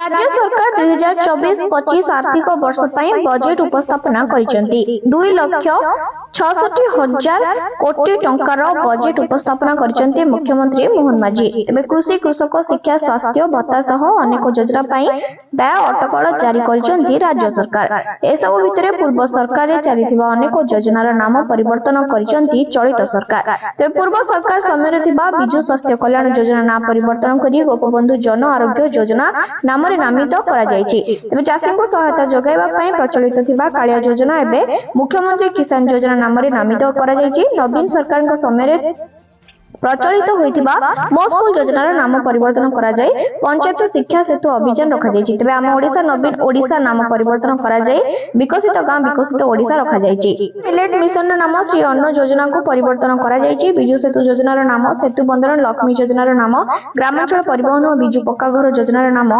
राज्य सरकार 2024-25 आर्थिक वर्ष पर बजेट उपस्थापना करिसेंती 2,66,000 कोटी टंकार बजेट उपस्थापना करिसेंती मुख्यमंत्री मोहन माझी। तेबे कृषि कृषक शिक्षा स्वास्थ्य भत्ता सह अनेक योजना पर व्यय अटकल जारी करिसेंती राज्य सरकार। एसबु भितरे पूर्व सरकार रे चलिथिबा अनेक योजनार नाम परिवर्तन करिसेंती चलित सरकार। तेबे पूर्व सरकार समय थिबा बिजु स्वास्थ्य कल्याण योजना नाम परिवर्तन करी गोपबंधु जन आरोग्य योजना नाम नामित करा जायछि। तबे चाषी को सहायता जोगाइबा पई प्रचलित थिबा कालिया योजना एबे मुख्यमंत्री किसान योजना नाम नामित करा जायछि। नवीन सरकार समय प्रचलित होइथिबा मो स्कूल योजनार नाम परिवर्तन करा जाय पंचायत शिक्षा सेतु अभियान रखा जायछि। तबे आम ओडिसा नवीन ओडिसा नाम परिवर्तन करा जाय विकसित गां विकसित ओडिसा रखा जायछि। मिलेट मिशन नाम श्री अन्न योजना को परिवर्तन करा जायछि। बिजु सेतु योजनार नाम सेतु बंदर लक्ष्मी योजनार नाम ग्रामांचल परिवहन और बिजु पक्का घर योजनार नाम